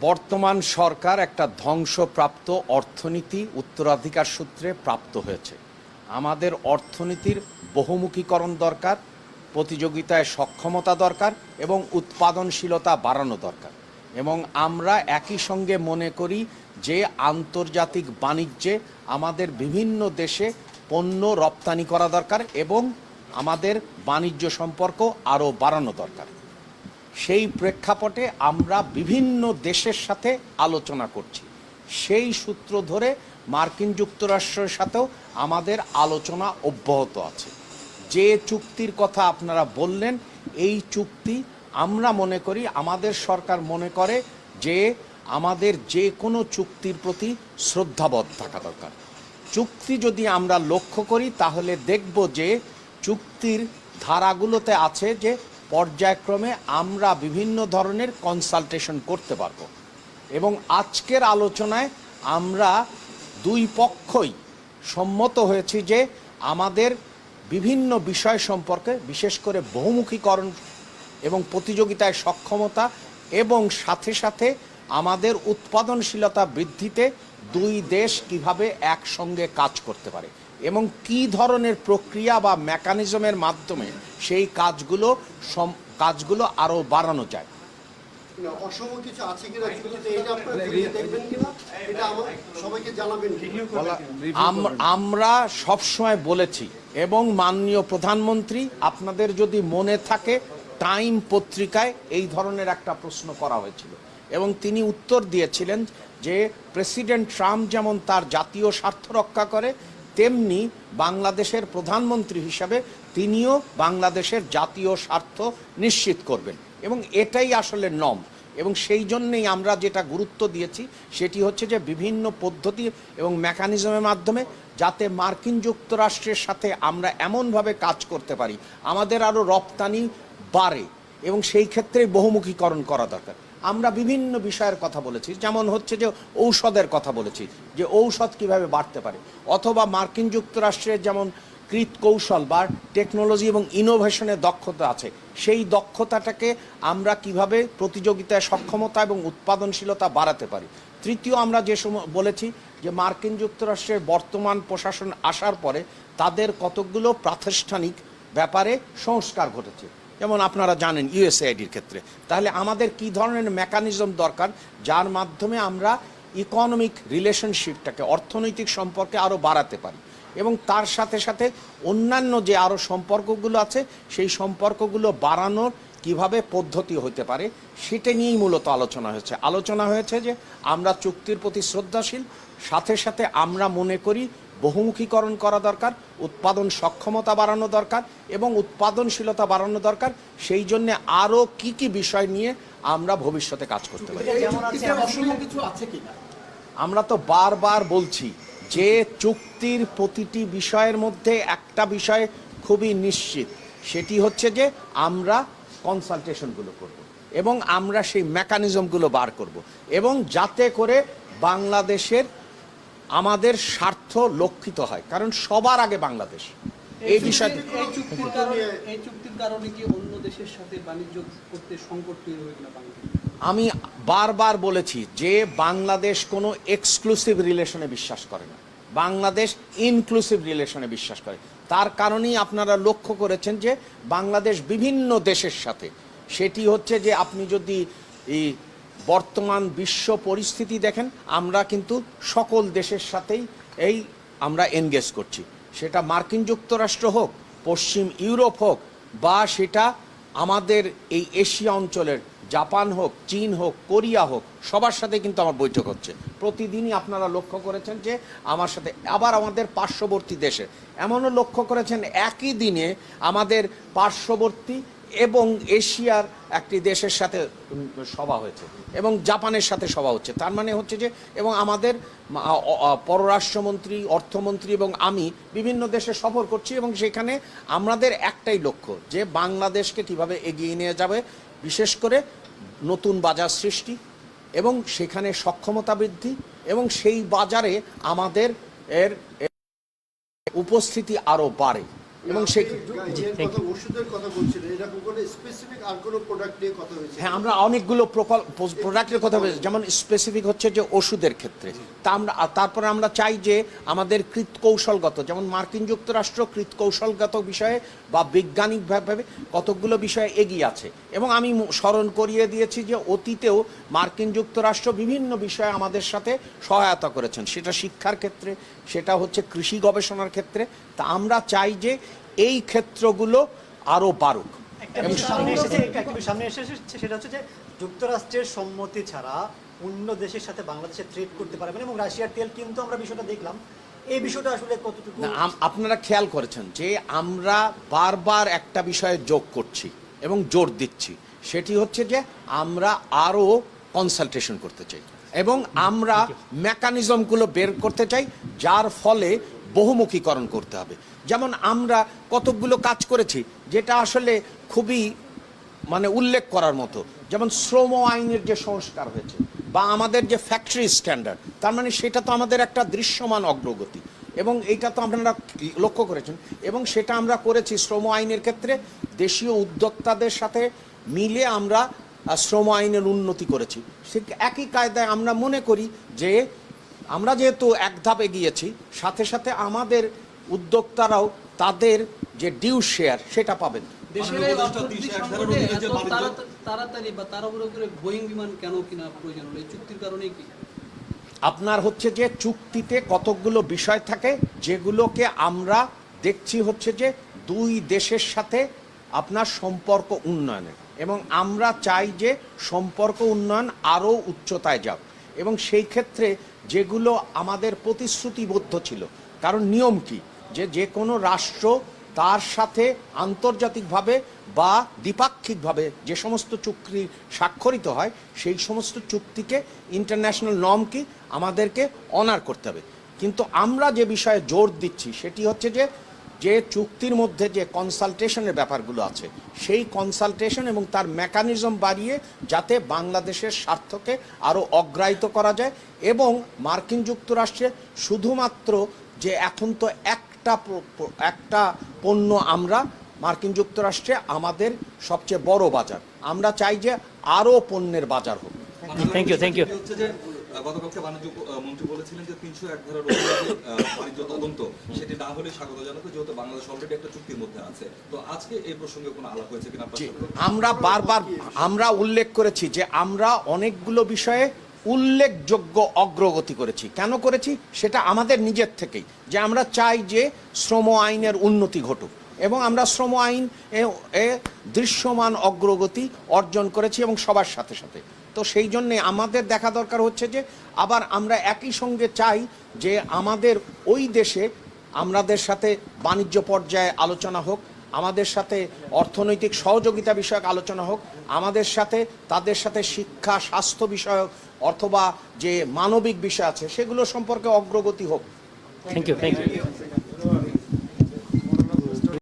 বর্তমান সরকার একটা ধ্বংসপ্রাপ্ত অর্থনীতি উত্তরাধিকার সূত্রে প্রাপ্ত হয়েছে। আমাদের অর্থনীতির বহুমুখীকরণ দরকার, প্রতিযোগিতায় সক্ষমতা দরকার এবং উৎপাদনশীলতা বাড়ানো দরকার। এবং আমরা একই সঙ্গে মনে করি যে আন্তর্জাতিক বাণিজ্যে আমাদের বিভিন্ন দেশে পণ্য রপ্তানি করা দরকার এবং আমাদের বাণিজ্য সম্পর্ক আরও বাড়ানো দরকার। সেই প্রেক্ষাপটে আমরা বিভিন্ন দেশের সাথে আলোচনা করছি। সেই সূত্র ধরে মার্কিন যুক্তরাষ্ট্রের সাথেও আমাদের আলোচনা অব্যাহত আছে। যে চুক্তির কথা আপনারা বললেন, এই চুক্তি আমরা মনে করি, আমাদের সরকার মনে করে যে আমাদের যে কোনো চুক্তির প্রতি শ্রদ্ধাবোধ থাকা দরকার। চুক্তি যদি আমরা লক্ষ্য করি তাহলে দেখব যে চুক্তির ধারাগুলোতে আছে যে পর্যায়ক্রমে আমরা বিভিন্ন ধরনের কনসালটেশন করতে পারব। এবং আজকের আলোচনায় আমরা দুই পক্ষই সম্মত হয়েছি যে আমাদের বিভিন্ন বিষয় সম্পর্কে, বিশেষ করে বহুমুখীকরণ এবং প্রতিযোগিতায় সক্ষমতা এবং সাথে সাথে আমাদের উৎপাদনশীলতা বৃদ্ধিতে দুই দেশ কিভাবে একসঙ্গে কাজ করতে পারে এবং কি ধরনের প্রক্রিয়া বা মেকানিজমের মাধ্যমে সেই কাজগুলো আরও বাড়ানো যায়। আমরা সবসময় বলেছি এবং মাননীয় প্রধানমন্ত্রী, আপনাদের যদি মনে থাকে, টাইম পত্রিকায় এই ধরনের একটা প্রশ্ন করা হয়েছিল এবং তিনি উত্তর দিয়েছিলেন যে প্রেসিডেন্ট ট্রাম্প যেমন তার জাতীয় স্বার্থ রক্ষা করে, তেমনি বাংলাদেশের প্রধানমন্ত্রী হিসাবে তিনিও বাংলাদেশের জাতীয় স্বার্থ নিশ্চিত করবেন এবং এটাই আসলে নম। এবং সেই জন্যেই আমরা যেটা গুরুত্ব দিয়েছি সেটি হচ্ছে যে বিভিন্ন পদ্ধতি এবং মেকানিজমের মাধ্যমে যাতে মার্কিন যুক্তরাষ্ট্রের সাথে আমরা এমনভাবে কাজ করতে পারি আমাদের আরও রপ্তানি বাড়ে এবং সেই ক্ষেত্রে বহুমুখীকরণ করা দরকার। আমরা বিভিন্ন বিষয়ের কথা বলেছি, যেমন হচ্ছে যে ঔষধের কথা বলেছি, যে ঔষধ কিভাবে বাড়তে পারে, অথবা মার্কিন যুক্তরাষ্ট্রের যেমন কৃত কৌশল বা টেকনোলজি এবং ইনোভেশনের দক্ষতা আছে, সেই দক্ষতাটাকে আমরা কিভাবে প্রতিযোগিতায় সক্ষমতা এবং উৎপাদনশীলতা বাড়াতে পারি। তৃতীয়, আমরা যে সময় বলেছি যে মার্কিন যুক্তরাষ্ট্রের বর্তমান প্রশাসন আসার পরে তাদের কতগুলো প্রাতিষ্ঠানিক ব্যাপারে সংস্কার ঘটেছে, যেমন আপনারা জানেন ইউএসএআইডির ক্ষেত্রে। তাহলে আমাদের কি ধরনের মেকানিজম দরকার যার মাধ্যমে আমরা ইকোনমিক রিলেশনশিপটাকে, অর্থনৈতিক সম্পর্কে আরও বাড়াতে পারি এবং তার সাথে সাথে অন্যান্য যে আরও সম্পর্কগুলো আছে সেই সম্পর্কগুলো বাড়ানোর কিভাবে পদ্ধতি হতে পারে, সেটা নিয়েই মূলত আলোচনা হয়েছে যে আমরা চুক্তির প্রতি শ্রদ্ধাশীল, সাথে সাথে আমরা মনে করি বহুমুখীকরণ করা দরকার, উৎপাদন সক্ষমতা বাড়ানো দরকার এবং উৎপাদনশীলতা বাড়ানো দরকার। সেই জন্য আরও কি কি বিষয় নিয়ে আমরা ভবিষ্যতে কাজ করতে পারি। আমরা তো বারবার বলছি যে চুক্তির প্রতিটি বিষয়ের মধ্যে একটা বিষয় খুবই নিশ্চিত, সেটি হচ্ছে যে আমরা কনসালটেশনগুলো করব এবং আমরা সেই মেকানিজমগুলো বার করব এবং যাতে করে বাংলাদেশের আমাদের স্বার্থ লক্ষিত হয়, কারণ সবার আগে বাংলাদেশ। এই বিষয়টি এই চুক্তির কারণে কি অন্য দেশের সাথে বাণিজ্য করতে সংকট তৈরি হবে কিনা? আমি বারবার বলেছি যে বাংলাদেশ কোনো এক্সক্লুসিভ রিলেশনে বিশ্বাস করে না, বাংলাদেশ ইনক্লুসিভ রিলেশনে বিশ্বাস করে। তার কারণেই আপনারা লক্ষ্য করেছেন যে বাংলাদেশ বিভিন্ন দেশের সাথে, সেটি হচ্ছে যে আপনি যদি এই বর্তমান বিশ্ব পরিস্থিতি দেখেন, আমরা কিন্তু সকল দেশের সাথেই আমরা এনগেজ করছি, সেটা মার্কিন যুক্তরাষ্ট্র হোক, পশ্চিম ইউরোপ হোক, বা সেটা আমাদের এই এশিয়া অঞ্চলের জাপান হোক, চীন হোক, কোরিয়া হোক, সবার সাথে কিন্তু আমার বৈঠক হচ্ছে প্রতিদিনই। আপনারা লক্ষ্য করেছেন যে আমার সাথে, আবার আমাদের পার্শ্ববর্তী দেশে এমনও লক্ষ্য করেছেন একই দিনে আমাদের পার্শ্ববর্তী এবং এশিয়ার একটি দেশের সাথে সভা হয়েছে এবং জাপানের সাথে সভা হচ্ছে। তার মানে হচ্ছে যে, এবং আমাদের পররাষ্ট্রমন্ত্রী, অর্থমন্ত্রী এবং আমি বিভিন্ন দেশে সফর করছি এবং সেখানে আমাদের একটাই লক্ষ্য যে বাংলাদেশকে কিভাবে এগিয়ে নিয়ে যাবে, বিশেষ করে নতুন বাজার সৃষ্টি এবং সেখানে সক্ষমতা বৃদ্ধি এবং সেই বাজারে আমাদের উপস্থিতি আরও বাড়ে। এবং সে ওষুধের কথা বলছিলেন, এরকম কোনো স্পেসিফিক আর কোনো প্রোডাক্ট নিয়ে কথা হয়েছে? হ্যাঁ, আমরা অনেকগুলো প্রোডাক্টের কথা বলছি, যেমন স্পেসিফিক হচ্ছে যে ওষুধের ক্ষেত্রে। তা আমরা তারপরে আমরা চাই যে আমাদের কৃৎকৌশলগত, যেমন মার্কিন যুক্তরাষ্ট্র কৃৎকৌশলগত বিষয়ে বা বৈজ্ঞানিকভাবে কতকগুলো বিষয়ে এগিয়ে আছে। এবং আমি স্মরণ করিয়ে দিয়েছি যে অতীতেও মার্কিন যুক্তরাষ্ট্র বিভিন্ন বিষয়ে আমাদের সাথে সহায়তা করেছেন, সেটা শিক্ষার ক্ষেত্রে, সেটা হচ্ছে কৃষি গবেষণার ক্ষেত্রে। তা আমরা চাই যে এই ক্ষেত্রগুলো আরও বাড়ুক। একটা বিষয় সামনে এসেছে সেটা হচ্ছে যে যুক্তরাষ্ট্রের সম্মতি ছাড়া অন্য দেশের সাথে বাংলাদেশে ট্রেড করতে পারবে না, এবং রাশিয়ার তেল কিন্তু আমরা বিষয়টা দেখলাম। এই বিষয়টা আসলে কতটুকু আপনারা খেয়াল করেছেন যে আমরা বারবার একটা বিষয়ে যোগ করছি এবং জোর দিচ্ছি, সেটি হচ্ছে যে আমরা আরও কনসালটেশন করতে চাই এবং আমরা মেকানিজমগুলো বের করতে চাই, যার ফলে বহুমুখীকরণ করতে হবে। যেমন আমরা কতকগুলো কাজ করেছি যেটা আসলে খুবই উল্লেখ করার মতো, যেমন শ্রম আইনের যে সংস্কার হয়েছে বা আমাদের যে ফ্যাক্টরি স্ট্যান্ডার্ড, তার সেটা তো আমাদের একটা দৃশ্যমান অগ্রগতি এবং এইটা তো আপনারা লক্ষ্য করেছেন। এবং সেটা আমরা করেছি শ্রম আইনের ক্ষেত্রে দেশীয় উদ্যোক্তাদের সাথে মিলে আমরা শ্রম আইনের উন্নতি করেছি। সে একই কায়দায় আমরা মনে করি যে আমরা যেহেতু এক ধাপ এগিয়েছি, সাথে সাথে আমাদের উদ্যোক্তারাও তাদের যে ডিউ শেয়ার সেটা পাবেন। দেশের এই অর্থনৈতিক সংকটে এত তাড়াতাড়ি বা তাড়াহুড়ো করে বোয়িং বিমান কেন কিনা প্রয়োজন হলো? এই চুক্তির কারণে কি? আপনার হচ্ছে যে চুক্তিতে কতকগুলো বিষয় থাকে যেগুলোকে আমরা দেখছি হচ্ছে যে দুই দেশের সাথে আপনার সম্পর্ক উন্নয়নের, এবং আমরা চাই যে সম্পর্ক উন্নয়ন আরও উচ্চতায় যাক। এবং সেই ক্ষেত্রে যেগুলো আমাদের প্রতিশ্রুতিবদ্ধ ছিল, কারণ নিয়ম কি যে যে কোনো রাষ্ট্র তার সাথে আন্তর্জাতিকভাবে বা দ্বিপাক্ষিকভাবে যে সমস্ত চুক্তি স্বাক্ষরিত হয়, সেই সমস্ত চুক্তিকে ইন্টারন্যাশনাল নর্ম কি আমাদেরকে অনার করতে হবে। কিন্তু আমরা যে বিষয়ে জোর দিচ্ছি সেটি হচ্ছে যে যে চুক্তির মধ্যে যে কনসালটেশনের ব্যাপারগুলো আছে, সেই কনসালটেশন এবং তার মেকানিজম বাড়িয়ে যাতে বাংলাদেশের স্বার্থকে আরও অগ্রাহ্য করা যায়। এবং মার্কিন যুক্তরাষ্ট্রে শুধুমাত্র যে এখন তো একটা পণ্য, আমরা মার্কিন যুক্তরাষ্ট্রে আমাদের সবচেয়ে বড় বাজার, আমরা চাই যে আরও পণ্যের বাজার হোক। Thank you. হচ্ছে যে গতকালকে বাণিজ্য মন্ত্রী বলেছিলেন যে 301 ধারার বাণিজ্য তদন্ত সেটি না হলে স্বাগত জানাতে, যেহেতু বাংলাদেশ অলরেডি একটা চুক্তির মধ্যে আছে। তো আজকে এই প্রসঙ্গে কোনো আলাপ হয়েছে কিনা? আমরা বারবার উল্লেখ করেছি যে আমরা অনেকগুলো বিষয়ে উল্লেখযোগ্য অগ্রগতি করেছি। কেন করেছি সেটা আমাদের নিজের থেকেই, যে আমরা চাই যে শ্রম আইনের উন্নতি ঘটুক, এবং আমরা শ্রম আইন দৃশ্যমান অগ্রগতি অর্জন করেছি এবং সবার সাথে সাথে। তো সেই জন্যে আমাদের দেখা দরকার হচ্ছে যে আবার আমরা একই সঙ্গে চাই যে আমাদের ওই দেশে আমাদের সাথে বাণিজ্য পর্যায়ে আলোচনা হোক, আমাদের সাথে অর্থনৈতিক সহযোগিতা বিষয়ক আলোচনা হোক, আমাদের সাথে তাদের সাথে শিক্ষা স্বাস্থ্য বিষয়ক অথবা যে মানবিক বিষয় আছে সেগুলো সম্পর্কে অগ্রগতি হোক। Thank you.